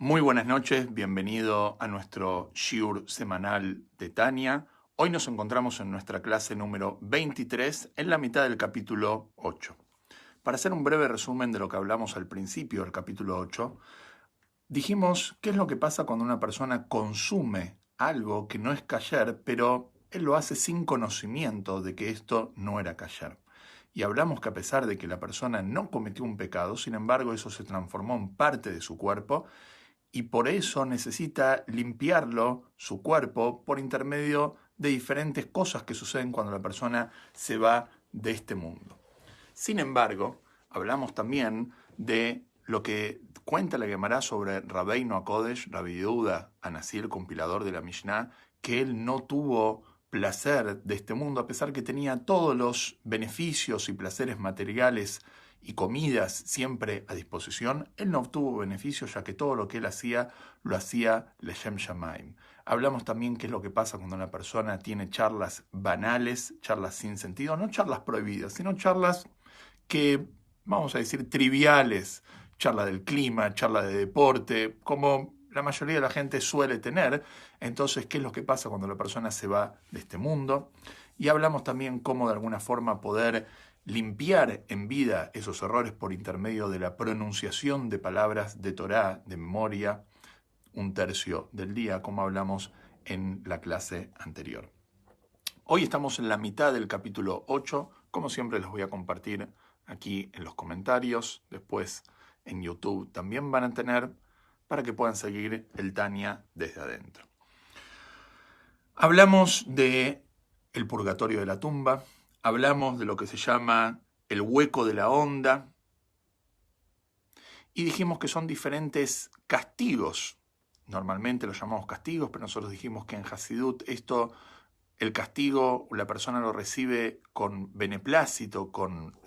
Muy buenas noches, bienvenido a nuestro Shiur semanal de Tania. Hoy nos encontramos en nuestra clase número 23, en la mitad del capítulo 8. Para hacer un breve resumen de lo que hablamos al principio del capítulo 8, dijimos qué es lo que pasa cuando una persona consume algo que no es kasher, pero él lo hace sin conocimiento de que esto no era kasher. Y hablamos que a pesar de que la persona no cometió un pecado, sin embargo eso se transformó en parte de su cuerpo, y por eso necesita limpiarlo, su cuerpo, por intermedio de diferentes cosas que suceden cuando la persona se va de este mundo. Sin embargo, hablamos también de lo que cuenta la Gemara sobre Rabbeinu HaKodesh, Rabbi Yehuda Hanasí, el compilador de la Mishnah, que él no tuvo placer de este mundo, a pesar que tenía todos los beneficios y placeres materiales y comidas siempre a disposición. Él no obtuvo beneficios, ya que todo lo que él hacía, lo hacía Leshem Shamaim. Hablamos también qué es lo que pasa cuando una persona tiene charlas banales, charlas sin sentido, no charlas prohibidas, sino charlas que, vamos a decir, triviales, charla del clima, charla de deporte, como la mayoría de la gente suele tener. Entonces, ¿qué es lo que pasa cuando la persona se va de este mundo? Y hablamos también cómo de alguna forma poder limpiar en vida esos errores por intermedio de la pronunciación de palabras de Torá, de memoria, un tercio del día, como hablamos en la clase anterior. Hoy estamos en la mitad del capítulo 8, como siempre les voy a compartir aquí en los comentarios, después en YouTube también van a tener, para que puedan seguir el Tania desde adentro. Hablamos de el purgatorio de la tumba, hablamos de lo que se llama el hueco de la onda, y dijimos que son diferentes castigos. Normalmente los llamamos castigos, pero nosotros dijimos que en Hasidut el castigo la persona lo recibe con beneplácito,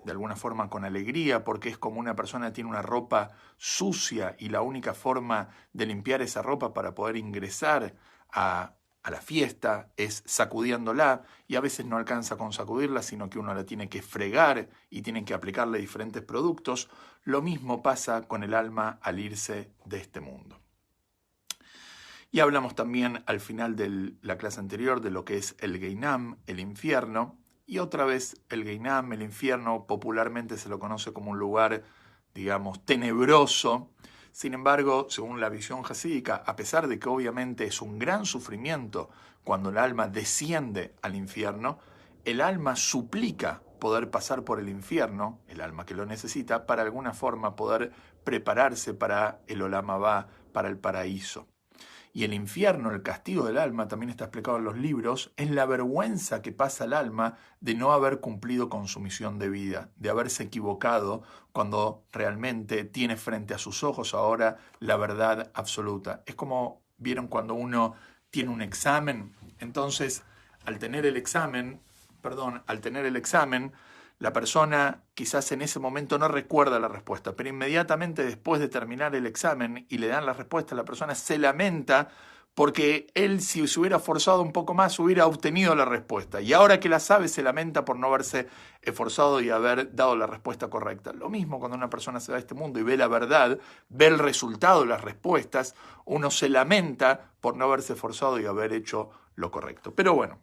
de alguna forma con alegría, porque es como una persona tiene una ropa sucia y la única forma de limpiar esa ropa para poder ingresar a la fiesta es sacudiéndola, y a veces no alcanza con sacudirla, sino que uno la tiene que fregar y tiene que aplicarle diferentes productos. Lo mismo pasa con el alma al irse de este mundo. Y hablamos también al final de la clase anterior de lo que es el Geinam, el infierno. Y otra vez el Geinam, el infierno, popularmente se lo conoce como un lugar, digamos, tenebroso. Sin embargo, según la visión jasídica, a pesar de que obviamente es un gran sufrimiento cuando el alma desciende al infierno, el alma suplica poder pasar por el infierno, el alma que lo necesita, para alguna forma poder prepararse para el Olam Abá, para el paraíso. Y el infierno, el castigo del alma, también está explicado en los libros, es la vergüenza que pasa al alma de no haber cumplido con su misión de vida, de haberse equivocado cuando realmente tiene frente a sus ojos ahora la verdad absoluta. Es como, ¿vieron cuando uno tiene un examen? Entonces, al tener el examen, la persona quizás en ese momento no recuerda la respuesta, pero inmediatamente después de terminar el examen y le dan la respuesta, la persona se lamenta porque él, si se hubiera esforzado un poco más, hubiera obtenido la respuesta. Y ahora que la sabe, se lamenta por no haberse esforzado y haber dado la respuesta correcta. Lo mismo cuando una persona se va de este mundo y ve la verdad, ve el resultado de las respuestas, uno se lamenta por no haberse esforzado y haber hecho lo correcto. Pero bueno,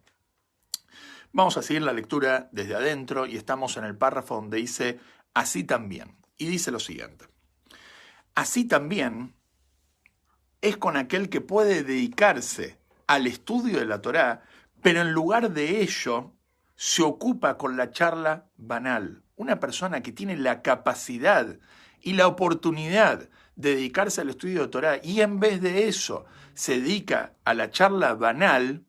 vamos a seguir la lectura desde adentro y estamos en el párrafo donde dice así también. Y dice lo siguiente: así también es con aquel que puede dedicarse al estudio de la Torá, pero en lugar de ello se ocupa con la charla banal. Una persona que tiene la capacidad y la oportunidad de dedicarse al estudio de Torá y en vez de eso se dedica a la charla banal,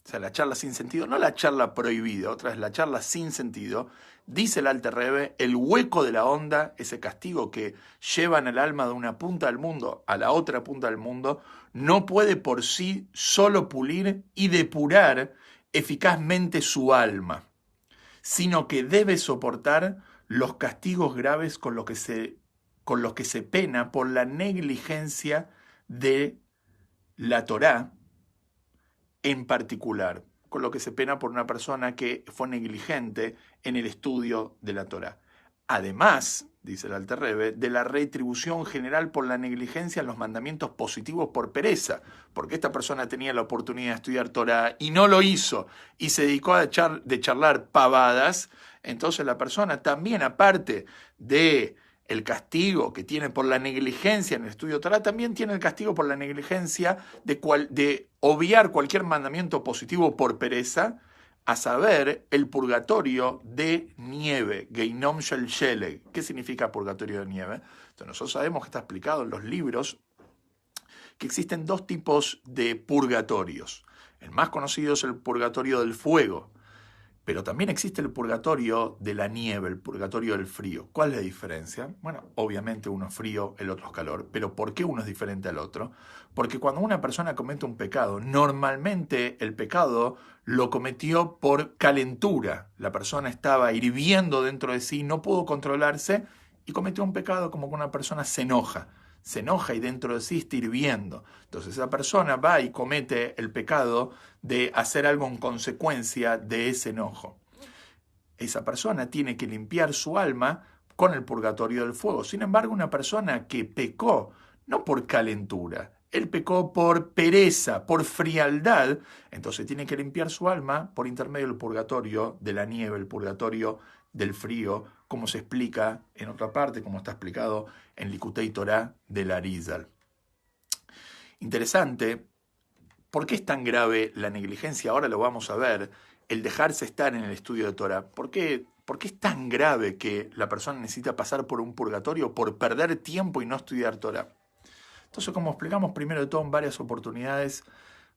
o sea, la charla sin sentido, no la charla prohibida, otra es la charla sin sentido, dice el Alter Rebbe, el hueco de la onda, ese castigo que llevan el alma de una punta del mundo a la otra punta del mundo, no puede por sí solo pulir y depurar eficazmente su alma, sino que debe soportar los castigos graves con los que se pena por la negligencia de la Torá, en particular, con lo que se pena por una persona que fue negligente en el estudio de la Torá. Además, dice el Alter Rebbe, de la retribución general por la negligencia en los mandamientos positivos por pereza, porque esta persona tenía la oportunidad de estudiar Torah y no lo hizo y se dedicó a charlar pavadas, entonces la persona también, aparte de el castigo que tiene por la negligencia en el estudio Torah, también tiene el castigo por la negligencia de obviar cualquier mandamiento positivo por pereza, a saber, el purgatorio de nieve, Geinom Shel Sheleg. ¿Qué significa purgatorio de nieve? Entonces, nosotros sabemos que está explicado en los libros que existen dos tipos de purgatorios. El más conocido es el purgatorio del fuego, pero también existe el purgatorio de la nieve, el purgatorio del frío. ¿Cuál es la diferencia? Bueno, obviamente uno es frío, el otro es calor, pero ¿por qué uno es diferente al otro? Porque cuando una persona comete un pecado, normalmente el pecado lo cometió por calentura. La persona estaba hirviendo dentro de sí, no pudo controlarse y cometió un pecado como que una persona se enoja y dentro de sí está hirviendo. Entonces esa persona va y comete el pecado de hacer algo en consecuencia de ese enojo. Esa persona tiene que limpiar su alma con el purgatorio del fuego. Sin embargo, una persona que pecó, no por calentura, él pecó por pereza, por frialdad, entonces tiene que limpiar su alma por intermedio del purgatorio de la nieve, el purgatorio del frío, como se explica en otra parte, como está explicado en Likutei Torah del Arizal. Interesante, ¿por qué es tan grave la negligencia? Ahora lo vamos a ver, el dejarse estar en el estudio de Torah. ¿Por qué es tan grave que la persona necesita pasar por un purgatorio por perder tiempo y no estudiar Torah? Entonces, como explicamos primero de todo en varias oportunidades,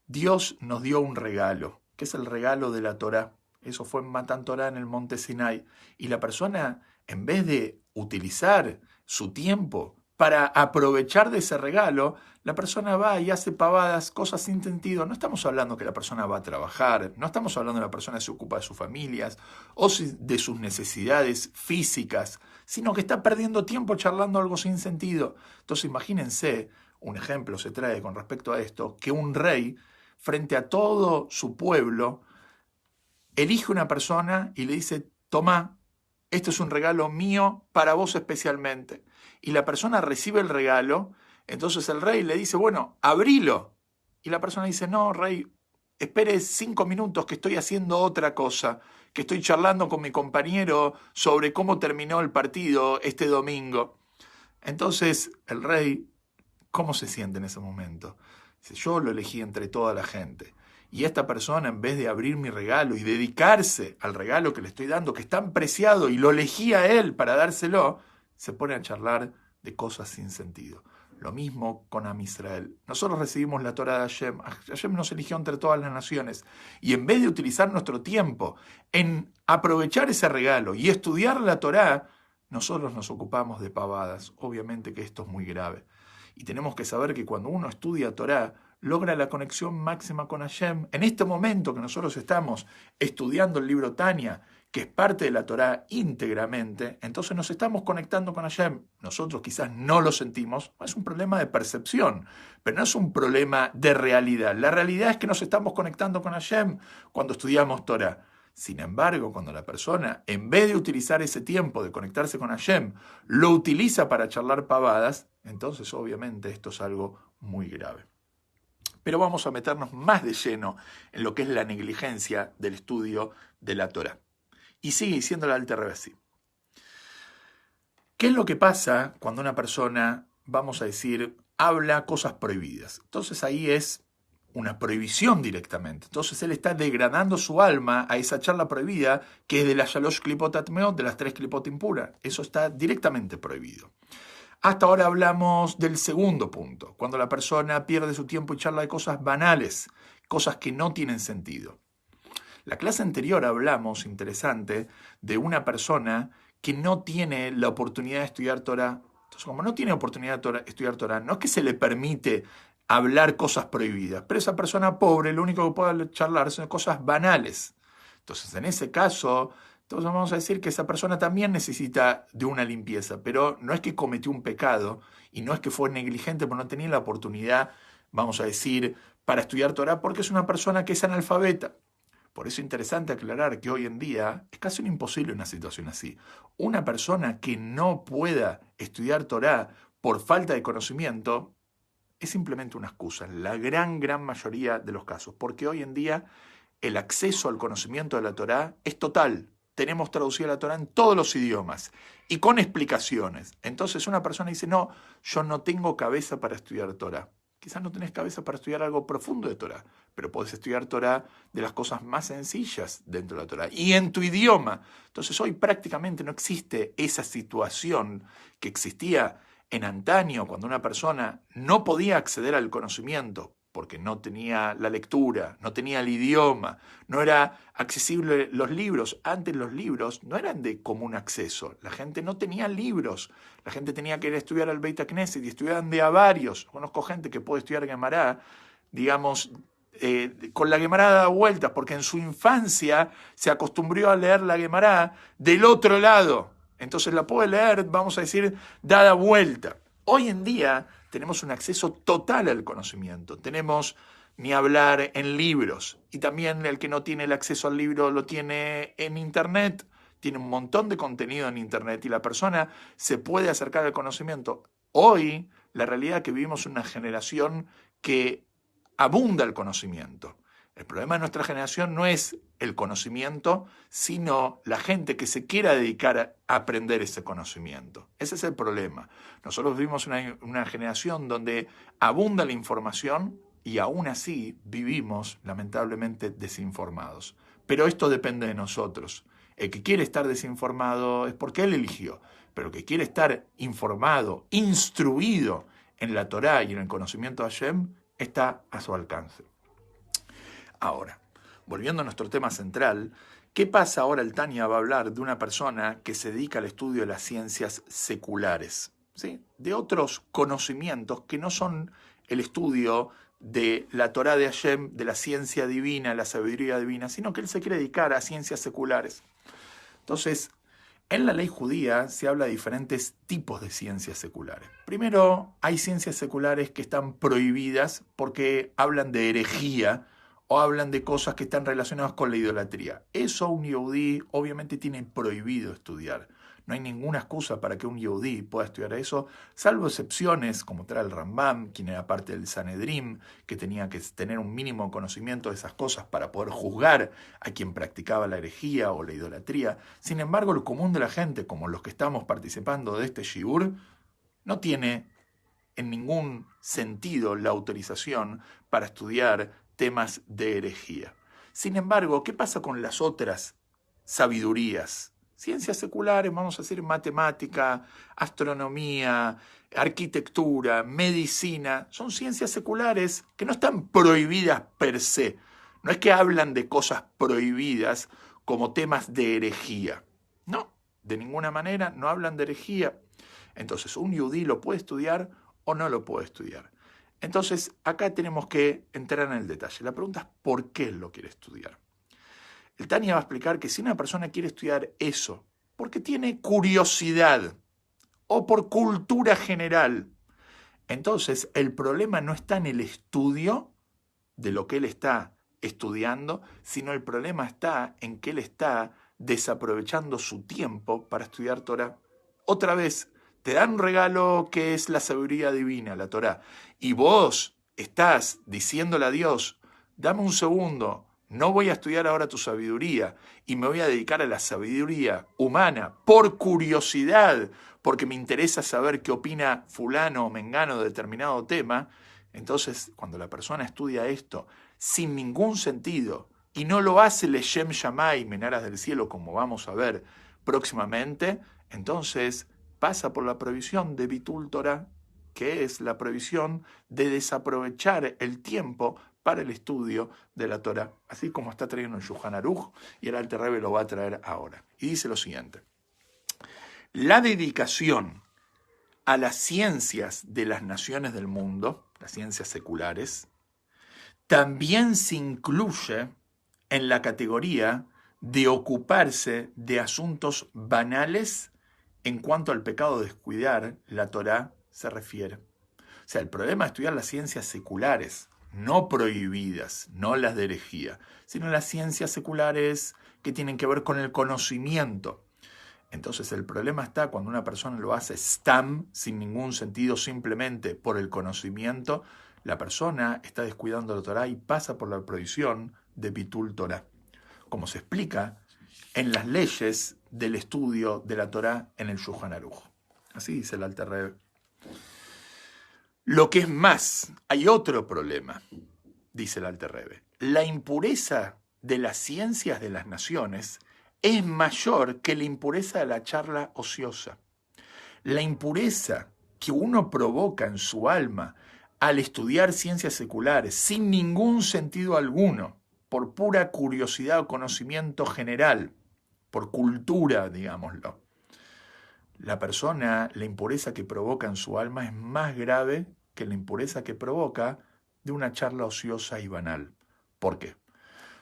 Dios nos dio un regalo, que es el regalo de la Torah. Eso fue en Matan Torah en el monte Sinai. Y la persona, en vez de utilizar su tiempo para aprovechar de ese regalo, la persona va y hace pavadas, cosas sin sentido. No estamos hablando que la persona va a trabajar, no estamos hablando de la persona que se ocupa de sus familias o de sus necesidades físicas, sino que está perdiendo tiempo charlando algo sin sentido. Entonces imagínense, un ejemplo se trae con respecto a esto, que un rey, frente a todo su pueblo, elige una persona y le dice, toma, esto es un regalo mío para vos especialmente. Y la persona recibe el regalo, entonces el rey le dice, bueno, abrilo. Y la persona dice, no, rey, espere 5 minutos que estoy haciendo otra cosa, que estoy charlando con mi compañero sobre cómo terminó el partido este domingo. Entonces el rey, ¿cómo se siente en ese momento? Dice, yo lo elegí entre toda la gente. Y esta persona, en vez de abrir mi regalo y dedicarse al regalo que le estoy dando, que es tan preciado, y lo elegí a él para dárselo, se pone a charlar de cosas sin sentido. Lo mismo con Am Israel. Nosotros recibimos la Torah de Hashem. Hashem nos eligió entre todas las naciones. Y en vez de utilizar nuestro tiempo en aprovechar ese regalo y estudiar la Torah, nosotros nos ocupamos de pavadas. Obviamente que esto es muy grave. Y tenemos que saber que cuando uno estudia Torah, logra la conexión máxima con Hashem. En este momento que nosotros estamos estudiando el libro Tania, que es parte de la Torá íntegramente, entonces nos estamos conectando con Hashem. Nosotros quizás no lo sentimos, es un problema de percepción, pero no es un problema de realidad. La realidad es que nos estamos conectando con Hashem cuando estudiamos Torá. Sin embargo, cuando la persona, en vez de utilizar ese tiempo de conectarse con Hashem, lo utiliza para charlar pavadas, entonces obviamente esto es algo muy grave. Pero vamos a meternos más de lleno en lo que es la negligencia del estudio de la Torá. Y sigue diciendo el Alter Rebbe así. ¿Qué es lo que pasa cuando una persona, vamos a decir, habla cosas prohibidas? Entonces ahí es una prohibición directamente. Entonces él está degradando su alma a esa charla prohibida que es de las Shalosh Klipot Atmeot, de las 3 Klipot impuras. Eso está directamente prohibido. Hasta ahora hablamos del segundo punto, cuando la persona pierde su tiempo y charla de cosas banales, cosas que no tienen sentido. La clase anterior hablamos, interesante, de una persona que no tiene la oportunidad de estudiar Torah. Entonces, como no tiene oportunidad de estudiar Torah, no es que se le permite hablar cosas prohibidas, pero esa persona pobre lo único que puede charlar son cosas banales. Entonces, en ese caso, entonces vamos a decir que esa persona también necesita de una limpieza, pero no es que cometió un pecado y no es que fue negligente porque no tenía la oportunidad, vamos a decir, para estudiar Torah, porque es una persona que es analfabeta. Por eso es interesante aclarar que hoy en día es casi un imposible una situación así. Una persona que no pueda estudiar Torá por falta de conocimiento es simplemente una excusa, en la gran mayoría de los casos, porque hoy en día el acceso al conocimiento de la Torá es total. Tenemos traducida la Torá en todos los idiomas y con explicaciones. Entonces una persona dice, no, yo no tengo cabeza para estudiar Torá. Quizás no tenés cabeza para estudiar algo profundo de Torá, pero podés estudiar Torá de las cosas más sencillas dentro de la Torá y en tu idioma. Entonces hoy prácticamente no existe esa situación que existía en antaño, cuando una persona no podía acceder al conocimiento porque no tenía la lectura, no tenía el idioma, no era accesible los libros. Antes los libros no eran de común acceso, la gente no tenía libros, la gente tenía que ir a estudiar al Beit Knesset y estudiaban de a varios. Conozco gente que puede estudiar Gemara, digamos, con la Gemara dada vueltas, porque en su infancia se acostumbró a leer la Gemara del otro lado. Entonces la puede leer, vamos a decir, dada vuelta. Hoy en día tenemos un acceso total al conocimiento. Tenemos, ni hablar, en libros. Y también el que no tiene el acceso al libro lo tiene en Internet. Tiene un montón de contenido en Internet y la persona se puede acercar al conocimiento. Hoy, la realidad es que vivimos una generación que abunda el conocimiento. El problema de nuestra generación no es el conocimiento, sino la gente que se quiera dedicar a aprender ese conocimiento. Ese es el problema. Nosotros vivimos una generación donde abunda la información y aún así vivimos lamentablemente desinformados. Pero esto depende de nosotros. El que quiere estar desinformado es porque él eligió, pero el que quiere estar informado, instruido en la Torá y en el conocimiento de Hashem, está a su alcance. Ahora, volviendo a nuestro tema central, ¿qué pasa ahora? El Tania va a hablar de una persona que se dedica al estudio de las ciencias seculares, ¿sí? De otros conocimientos que no son el estudio de la Torá de Hashem, de la ciencia divina, la sabiduría divina, sino que él se quiere dedicar a ciencias seculares. Entonces, en la ley judía se habla de diferentes tipos de ciencias seculares. Primero, hay ciencias seculares que están prohibidas porque hablan de herejía o hablan de cosas que están relacionadas con la idolatría. Eso un yehudí obviamente tiene prohibido estudiar. No hay ninguna excusa para que un yehudí pueda estudiar eso, salvo excepciones, como trae el Rambam, quien era parte del Sanedrim, que tenía que tener un mínimo conocimiento de esas cosas para poder juzgar a quien practicaba la herejía o la idolatría. Sin embargo, el común de la gente, como los que estamos participando de este shiur, no tiene en ningún sentido la autorización para estudiar temas de herejía. Sin embargo, ¿qué pasa con las otras sabidurías? Ciencias seculares, vamos a decir matemática, astronomía, arquitectura, medicina, son ciencias seculares que no están prohibidas per se. No es que hablan de cosas prohibidas como temas de herejía. No, de ninguna manera no hablan de herejía. Entonces, un yudí lo puede estudiar o no lo puede estudiar. Entonces, acá tenemos que entrar en el detalle. La pregunta es ¿por qué lo quiere estudiar? El Tania va a explicar que si una persona quiere estudiar eso, porque tiene curiosidad o por cultura general, entonces el problema no está en el estudio de lo que él está estudiando, sino el problema está en que él está desaprovechando su tiempo para estudiar Torah. Otra vez, te dan un regalo que es la sabiduría divina, la Torah, y vos estás diciéndole a Dios, dame un segundo, no voy a estudiar ahora tu sabiduría y me voy a dedicar a la sabiduría humana por curiosidad, porque me interesa saber qué opina fulano o mengano de determinado tema. Entonces, cuando la persona estudia esto sin ningún sentido y no lo hace Leshem Shammai, menaras del cielo, como vamos a ver próximamente, entonces pasa por la prohibición de Bitul Torah, que es la prohibición de desaprovechar el tiempo para el estudio de la Torah, así como está trayendo el Shulchan Aruch, y el Alter Rebbe lo va a traer ahora. Y dice lo siguiente: la dedicación a las ciencias de las naciones del mundo, las ciencias seculares, también se incluye en la categoría de ocuparse de asuntos banales en cuanto al pecado de descuidar la Torah se refiere. O sea, el problema de estudiar las ciencias seculares no prohibidas, no las de herejía, sino las ciencias seculares que tienen que ver con el conocimiento. Entonces el problema está cuando una persona lo hace stam, sin ningún sentido, simplemente por el conocimiento, la persona está descuidando la Torá y pasa por la prohibición de Bitul Torá, como se explica en las leyes del estudio de la Torá en el Shulchan Aruch. Así dice el Alter Rebbe. Lo que es más, hay otro problema, dice el Alter Rebbe. La impureza de las ciencias de las naciones es mayor que la impureza de la charla ociosa. La impureza que uno provoca en su alma al estudiar ciencias seculares sin ningún sentido alguno, por pura curiosidad o conocimiento general, por cultura, digámoslo. La persona, la impureza que provoca en su alma es más grave que la impureza que provoca de una charla ociosa y banal. ¿Por qué?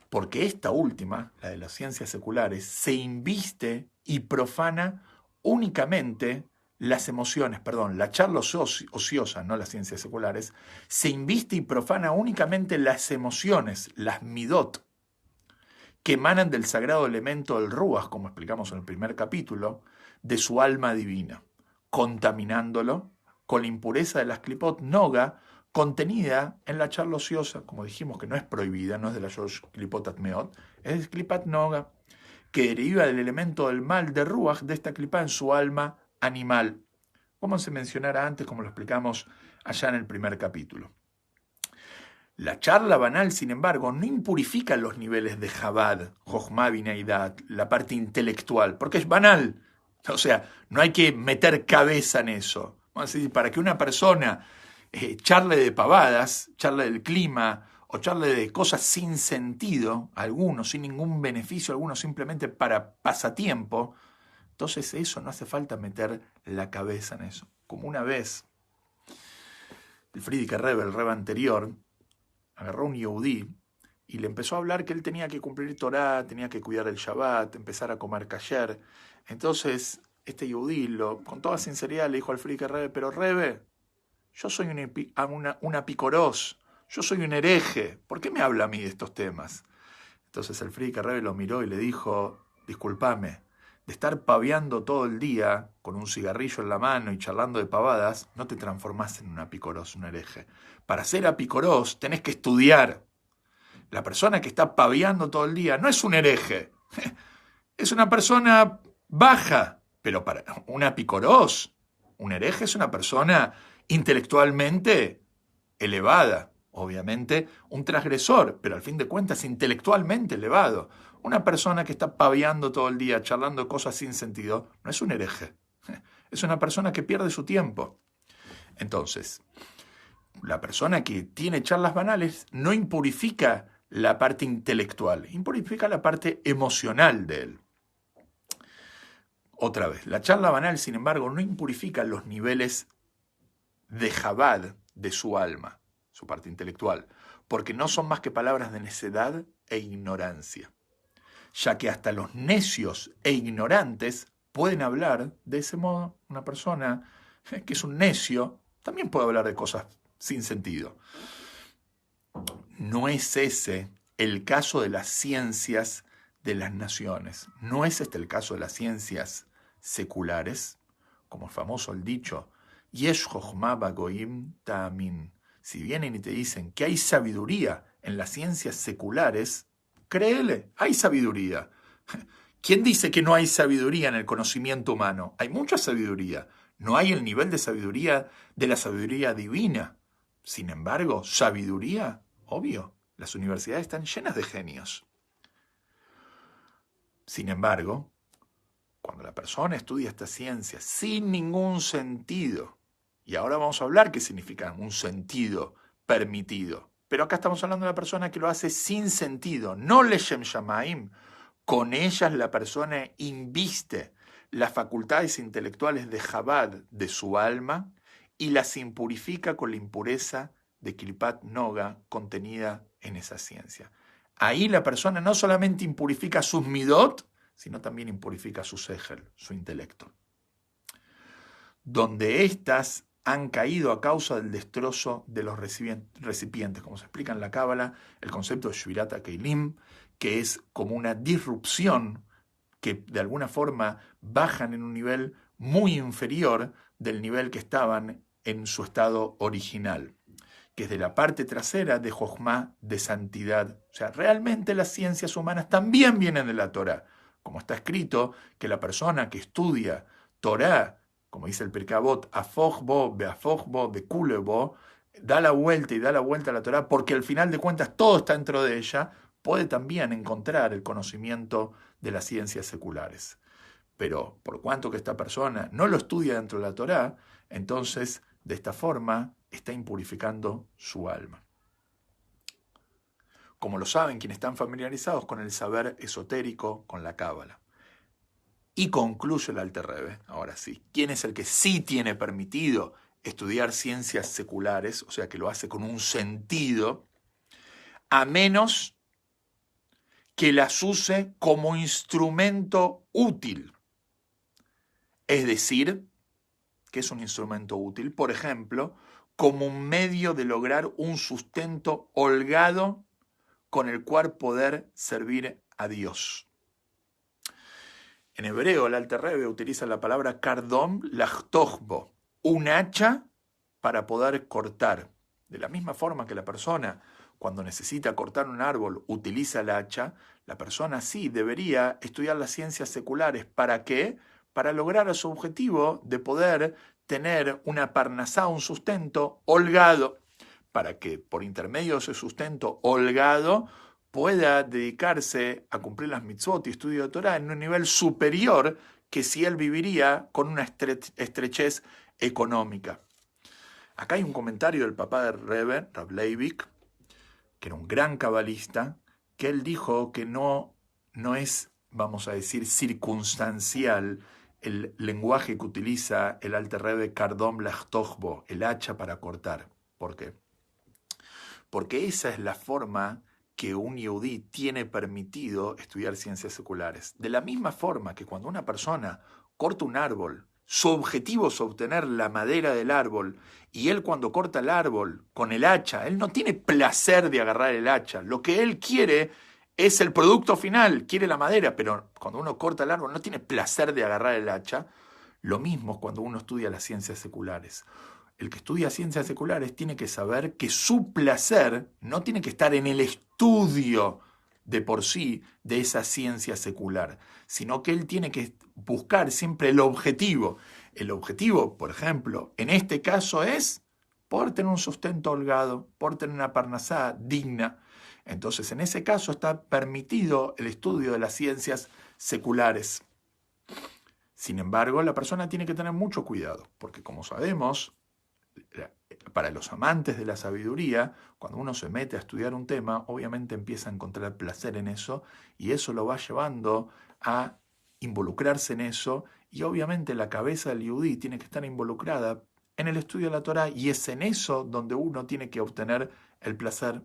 Porque esta última, la de las ciencias seculares, se inviste y profana únicamente las emociones, la charla ociosa, no las ciencias seculares, se inviste y profana únicamente las emociones, las midot, que emanan del sagrado elemento del Ruach, como explicamos en el primer capítulo, de su alma divina, contaminándolo con la impureza de las klipot noga, contenida en la charla ociosa, como dijimos que no es prohibida, no es de la klipot atmeot, es klipat noga, que deriva del elemento del mal de Ruach de esta klipa en su alma animal, como se mencionara antes, como lo explicamos allá en el primer capítulo. La charla banal, sin embargo, no impurifica los niveles de Chabad, Jochma, Binah y Dat, la parte intelectual, porque es banal. O sea, no hay que meter cabeza en eso. Vamos a decir, para que una persona charle de pavadas, charle del clima o charle de cosas sin sentido alguno, sin ningún beneficio alguno, simplemente para pasatiempo, entonces eso no hace falta meter la cabeza en eso. Como una vez, el Frierdiker Rebbe, el Rebbe anterior, agarró un Yehudí y le empezó a hablar que él tenía que cumplir Torá, tenía que cuidar el Shabbat, empezar a comer kasher. Entonces, este Yehudí, con toda sinceridad, le dijo al Frierdiker Rebbe, pero Rebbe, yo soy un apicorós, yo soy un hereje, ¿por qué me habla a mí de estos temas? Entonces el Frierdiker Rebbe lo miró y le dijo, discúlpame, de estar paviando todo el día con un cigarrillo en la mano y charlando de pavadas, no te transformás en un apicorós, un hereje. Para ser apicorós tenés que estudiar. La persona que está paviando todo el día no es un hereje, es una persona baja, pero para un apicorós, un hereje es una persona intelectualmente elevada. Obviamente un transgresor, pero al fin de cuentas intelectualmente elevado. Una persona que está paviando todo el día, charlando cosas sin sentido, no es un hereje. Es una persona que pierde su tiempo. Entonces, la persona que tiene charlas banales no impurifica la parte intelectual, impurifica la parte emocional de él. Otra vez, la charla banal, sin embargo, no impurifica los niveles de Chabad de su alma, su parte intelectual, porque no son más que palabras de necedad e ignorancia, ya que hasta los necios e ignorantes pueden hablar de ese modo. Una persona que es un necio también puede hablar de cosas sin sentido. No es ese el caso de las ciencias de las naciones, no es este el caso de las ciencias seculares, como famoso el dicho, Yesh Chochma Bagoim Ta'amin. Si vienen y te dicen que hay sabiduría en las ciencias seculares, créele, hay sabiduría. ¿Quién dice que no hay sabiduría en el conocimiento humano? Hay mucha sabiduría. No hay el nivel de sabiduría de la sabiduría divina. Sin embargo, sabiduría, obvio, las universidades están llenas de genios. Sin embargo, cuando la persona estudia esta ciencia sin ningún sentido, y ahora vamos a hablar qué significa un sentido permitido, pero acá estamos hablando de una persona que lo hace sin sentido, no leshem shamaim. Con ellas la persona inviste las facultades intelectuales de Chabad de su alma y las impurifica con la impureza de Klipat Noga contenida en esa ciencia. Ahí la persona no solamente impurifica sus midot, sino también impurifica su sejel, su intelecto. Donde estas han caído a causa del destrozo de los recipientes. Como se explica en la Cábala, el concepto de Shvirat HaKeilim, que es como una disrupción que de alguna forma bajan en un nivel muy inferior del nivel que estaban en su estado original, que es de la parte trasera de Jochma, de santidad. O sea, realmente las ciencias humanas también vienen de la Torá. Como está escrito, que la persona que estudia Torá, como dice el Pirkei Avot, afojbo, beafojbo, bekulebo, da la vuelta y da la vuelta a la Torá, porque al final de cuentas todo está dentro de ella, puede también encontrar el conocimiento de las ciencias seculares. Pero por cuanto que esta persona no lo estudia dentro de la Torá, entonces de esta forma está impurificando su alma. Como lo saben quienes están familiarizados con el saber esotérico, con la Cábala. Y concluye el Alter Rebbe, ahora sí. ¿Quién es el que sí tiene permitido estudiar ciencias seculares? O sea, que lo hace con un sentido, a menos que las use como instrumento útil. Es decir, que es un instrumento útil, por ejemplo, como un medio de lograr un sustento holgado con el cual poder servir a Dios. En hebreo, el Alter Rebbe utiliza la palabra kardom lachtochbo, un hacha para poder cortar. De la misma forma que la persona, cuando necesita cortar un árbol, utiliza el hacha, la persona sí debería estudiar las ciencias seculares. ¿Para qué? Para lograr su objetivo de poder tener una parnasá, un sustento holgado, para que por intermedio de ese sustento holgado pueda dedicarse a cumplir las mitzvot y estudio de Torah en un nivel superior que si él viviría con una estrechez económica. Acá hay un comentario del papá de Rebbe, Rav Leivik, que era un gran cabalista, que él dijo que no es, vamos a decir, circunstancial el lenguaje que utiliza el Alter Rebbe Kardom Lachtochbo, el hacha para cortar. ¿Por qué? Porque esa es la forma que un yehudí tiene permitido estudiar ciencias seculares. De la misma forma que cuando una persona corta un árbol, su objetivo es obtener la madera del árbol, y él cuando corta el árbol con el hacha, él no tiene placer de agarrar el hacha. Lo que él quiere es el producto final, quiere la madera, pero cuando uno corta el árbol no tiene placer de agarrar el hacha. Lo mismo cuando uno estudia las ciencias seculares. El que estudia ciencias seculares tiene que saber que su placer no tiene que estar en el estudio de por sí de esa ciencia secular, sino que él tiene que buscar siempre el objetivo. El objetivo, por ejemplo, en este caso es poder tener un sustento holgado, poder tener una parnasá digna. Entonces, en ese caso está permitido el estudio de las ciencias seculares. Sin embargo, la persona tiene que tener mucho cuidado, porque como sabemos, para los amantes de la sabiduría, cuando uno se mete a estudiar un tema, obviamente empieza a encontrar placer en eso y eso lo va llevando a involucrarse en eso y obviamente la cabeza del yehudí tiene que estar involucrada en el estudio de la Torá y es en eso donde uno tiene que obtener el placer.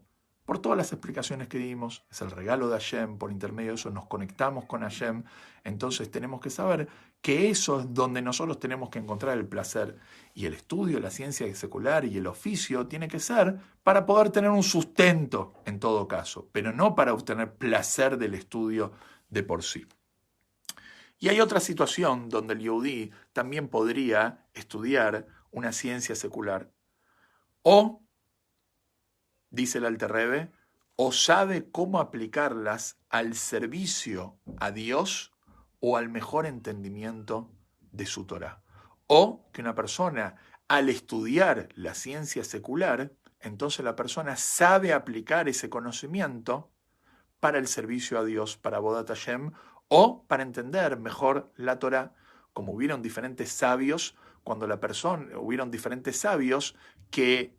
Por todas las explicaciones que dimos, es el regalo de Hashem, por intermedio de eso nos conectamos con Hashem, entonces tenemos que saber que eso es donde nosotros tenemos que encontrar el placer. Y el estudio, la ciencia secular y el oficio tiene que ser para poder tener un sustento en todo caso, pero no para obtener placer del estudio de por sí. Y hay otra situación donde el yehudí también podría estudiar una ciencia secular o dice el Alter Rebbe, o sabe cómo aplicarlas al servicio a Dios o al mejor entendimiento de su Torá. O que una persona, al estudiar la ciencia secular, entonces la persona sabe aplicar ese conocimiento para el servicio a Dios, para Avodat Hashem, o para entender mejor la Torá, como hubieron diferentes sabios, hubieron diferentes sabios que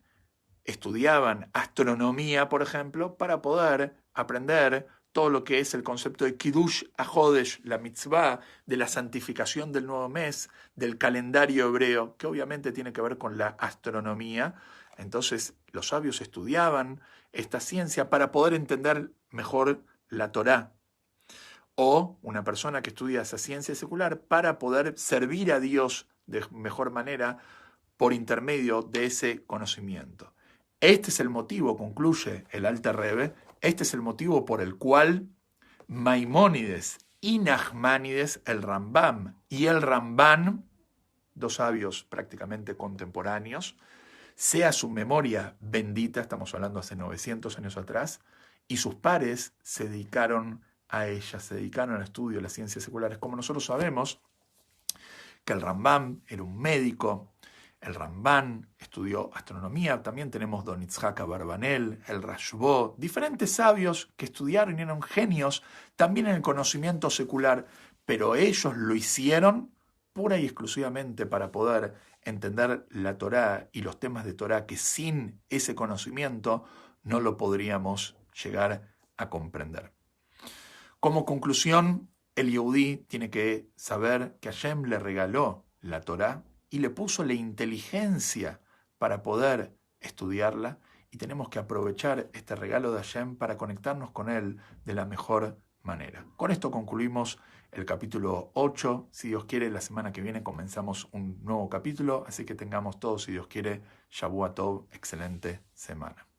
estudiaban astronomía, por ejemplo, para poder aprender todo lo que es el concepto de Kiddush HaChodesh, la mitzvah de la santificación del nuevo mes, del calendario hebreo, que obviamente tiene que ver con la astronomía. Entonces, los sabios estudiaban esta ciencia para poder entender mejor la Torá. O una persona que estudia esa ciencia secular para poder servir a Dios de mejor manera, por intermedio de ese conocimiento. Este es el motivo, concluye el Alter Rebbe, este es el motivo por el cual Maimónides y Nachmanides, el Rambam y el Ramban, dos sabios prácticamente contemporáneos, sea su memoria bendita, estamos hablando hace 900 años atrás, y sus pares se dedicaron a ella, se dedicaron al estudio de las ciencias seculares. Como nosotros sabemos que el Rambam era un médico, el Ramban estudió astronomía, también tenemos Don Yitzhak Abarbanel, el Rashbo, diferentes sabios que estudiaron y eran genios también en el conocimiento secular, pero ellos lo hicieron pura y exclusivamente para poder entender la Torá y los temas de Torá que sin ese conocimiento no lo podríamos llegar a comprender. Como conclusión, el Yehudí tiene que saber que Hashem le regaló la Torá y le puso la inteligencia para poder estudiarla, y tenemos que aprovechar este regalo de Hashem para conectarnos con él de la mejor manera. Con esto concluimos el capítulo 8. Si Dios quiere, la semana que viene comenzamos un nuevo capítulo, así que tengamos todos, si Dios quiere, Shavua Tov, excelente semana.